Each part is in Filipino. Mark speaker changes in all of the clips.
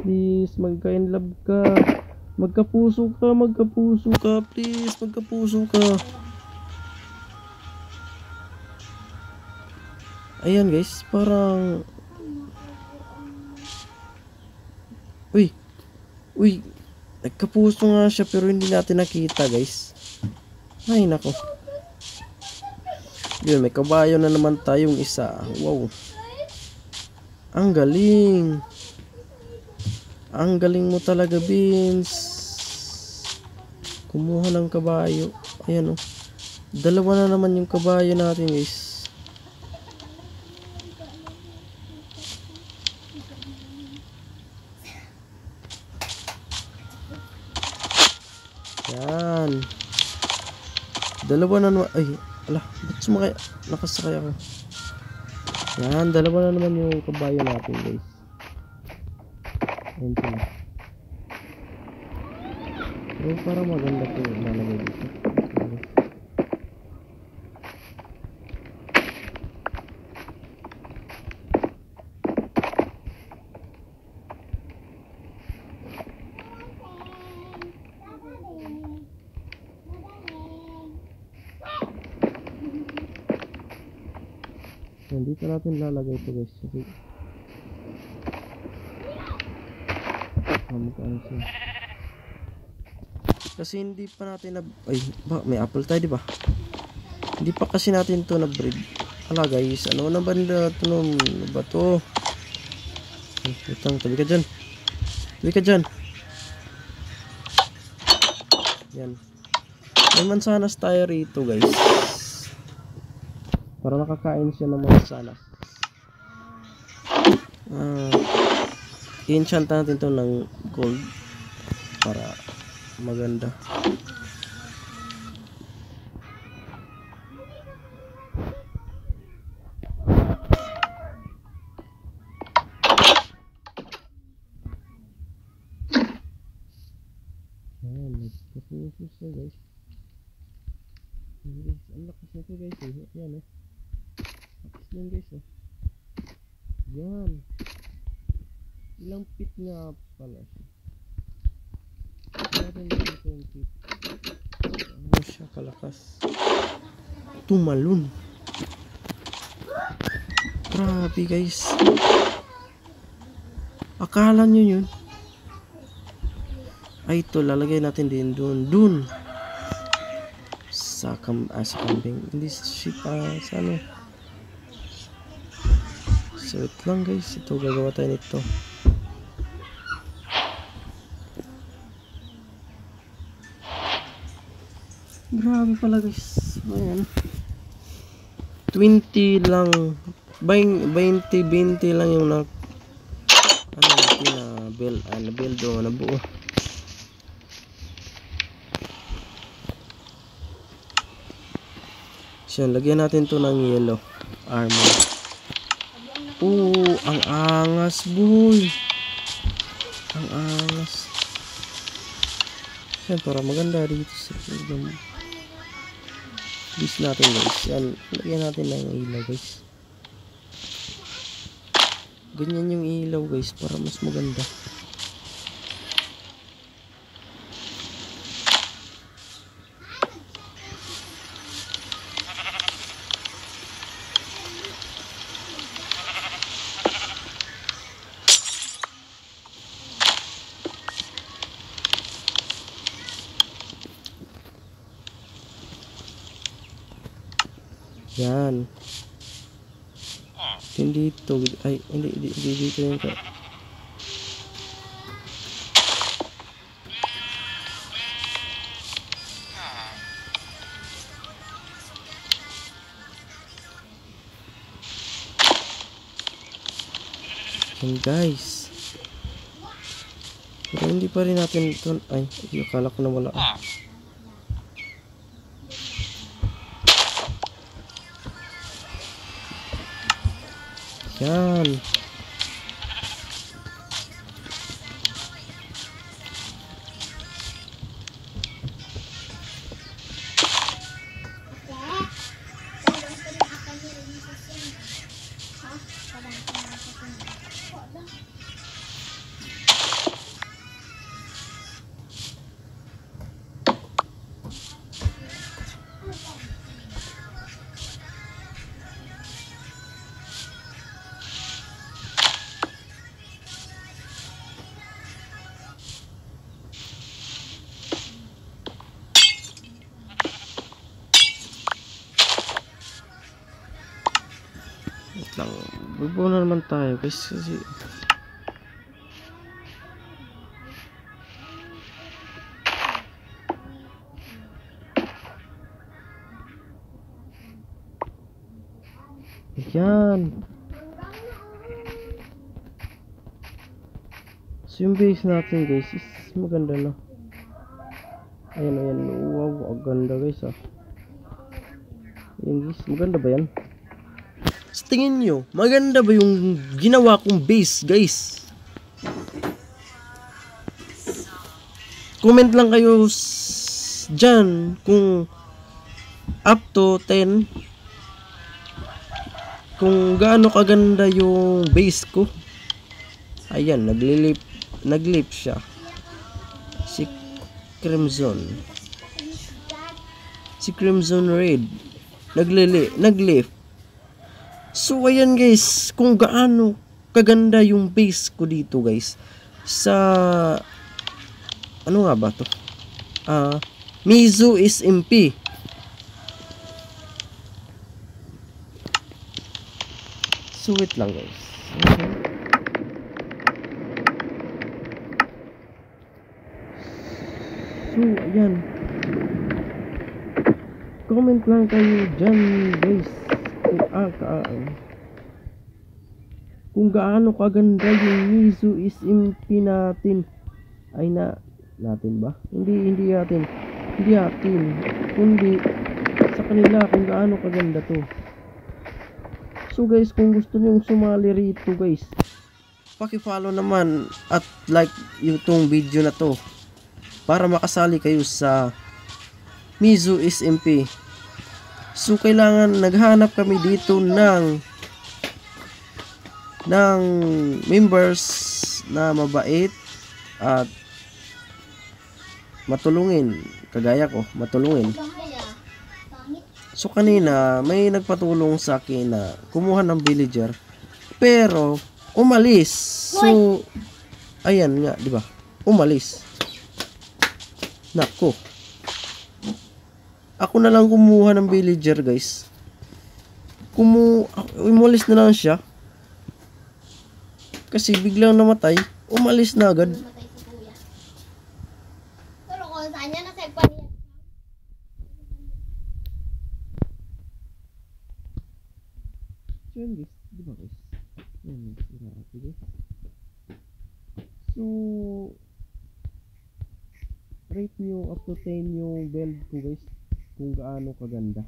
Speaker 1: Please, magka-inlove ka. Magkapuso ka. Please, magkapuso ka. Ayan guys, parang... Uy, nagkapuso nga siya pero hindi natin nakita guys. Ay nako. Yun, may kabayo na naman tayong isa. Wow. Ang galing. Ang galing mo talaga, Vince. Kumuha ng kabayo. Ayan o. Dalawa na naman yung kabayo natin guys. Yan. Dalawa na naman. Ay, ala, ba't sumakay? Nakasakay ako. Yan, dalawa na naman yung kabayo natin guys. Ayan sila. Pero parang maganda po yung lalagay dito. Dito natin lalagay ito guys. Kasi hindi pa natin ay, may apple tayo diba? Hindi pa kasi natin to na breed. Ala guys, ano na ba nila ito? Ano ba to? Tabi ka dyan. Yan. May mansanas tayo rito guys. Para nakakain siya ng mansanas. I-enchant natin to ng gold para maganda. Ayan, nagkapuso siya guys. Ang lakas nito guys eh. Yan eh. Lakas yan guys eh. Yan. Ilang feet nga pala siya. Meron dito yung feet. Ano siya kalakas. Tumalun. Grabe guys. Akala nyo yun. Ay ito lalagay natin din dun. Sa kambing. Hindi sa ano. So wait lang guys. Ito gagawa tayo nito. Grabe pala guys. Ayan. 20 lang. 20 lang yung na build na buo. So, lagyan natin to ng yellow armor. Ang angas boy. Ang angas. Yan, para maganda dito sa bis natin guys. Yan, lagyan natin ng ilaw guys. Ganyan yung ilaw guys para mas maganda. Yan. Hindi dito. Ay, hindi dito yung ka. Yan guys. Pero hindi pa rin natin ito. Ay, akala ko na wala. Yan. Wait lang. Bubuo na naman tayo guys kasi yan. So yung base natin guys is maganda na. Ayan, ayan. Wow, ang ganda guys ah. Ayan guys, maganda ba yan? Sa tingin nyo, maganda ba yung ginawa kong base guys? Comment lang kayo dyan kung up to 10 kung gaano kaganda yung base ko. Ayan, naglip siya. Si Crimson Red naglip. So ayan guys, kung gaano kaganda yung base ko dito guys sa ano nga ba to? Mizu SMP. So wait lang guys. Okay. So ayan. Comment lang kayo dyan guys kung gaano kaganda yung Mizu SMP natin. Ay natin ba? Hindi atin. Kundi sa kanila kung gaano kaganda to. So guys, kung gusto niyo sumali rito guys, paki-follow naman at like itong video na to para makasali kayo sa Mizu SMP. So kailangan naghanap kami dito ng members na mabait at matulungin, kagaya ko, matulungin. So kanina may nagpatulong sa akin na kumuha ng villager pero umalis. So ayan nga, di ba? Umalis. Nako. Ako na lang kumuha ng villager, guys. Umalis na lang siya. Kasi biglang namatay, umalis na agad.
Speaker 2: Pero kung saan niya nasagpan niya.
Speaker 1: So yun guys, di ba guys? Yan, guys. So rate nyo up to 10 yung build ko guys, kung gaano kaganda.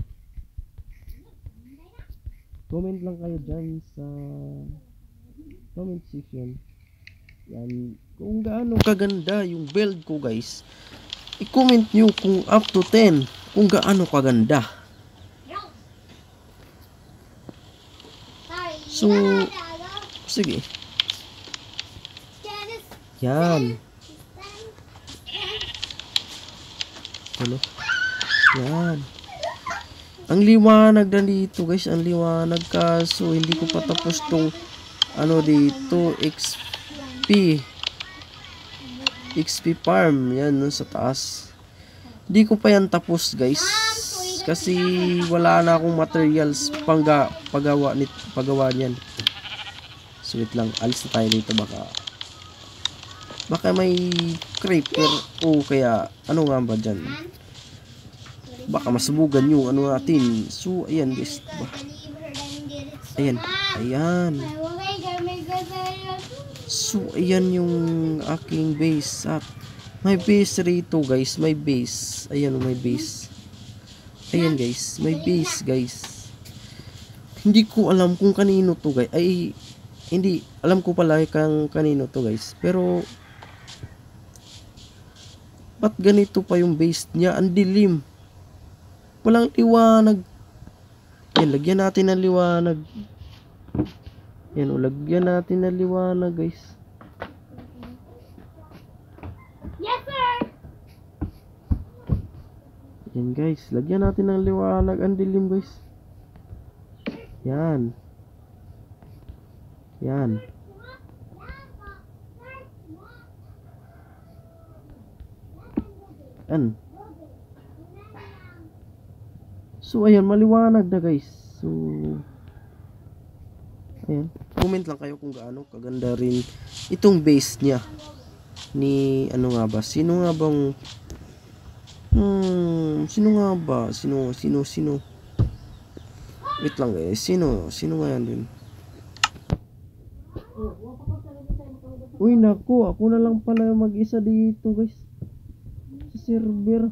Speaker 1: Comment lang kayo dyan sa comment section. Yan, kung gaano kaganda yung build ko guys, i-comment nyo kung up to 10 kung gaano kaganda. So sige. Yan. Ano? Yan. Ang liwanag na dito guys, ang liwanag, kaso hindi ko pa tapos tong ano dito, XP farm. Yan nun sa taas. Hindi ko pa yan tapos guys, kasi wala na akong materials paggawa niyan. So wait lang, alis na tayo dito, baka may creeper o kaya ano nga ba dyan, baka masubugan yung ano natin. So ayan guys, diba? Ayan. So ayan yung aking base at may base rito guys, may base. Ayan, may base. Ayan guys, may base guys. Hindi ko alam kung kanino to guys. Ay, hindi, alam ko pala kung kanino to guys. Pero ba't ganito pa yung base niya? Ang dilim. Walang liwanag. Yan, lagyan natin ng liwanag. Yan, ulagyan natin na liwanag guys.
Speaker 2: Yes, sir!
Speaker 1: Yan guys, lagyan natin ng liwanag. Ang dilim guys. Yan. Yan. Yan. So ayan, maliwanag na guys. So ayan, comment lang kayo kung gaano kaganda rin itong base niya. Ni ano nga ba? Sino nga bang sino nga ba? Sino? Wait lang guys. Sino nga yan din? Uy naku, ako na lang pala mag-isa dito guys. Sa server.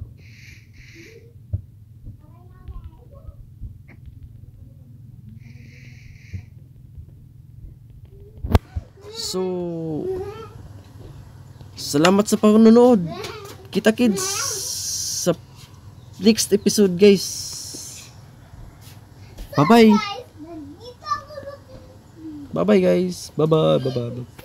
Speaker 1: So, salamat sa panonood. Kita kids sa next episode guys. Bye bye.
Speaker 2: Guys, nandito ako.
Speaker 1: Bye bye guys. Bye bye.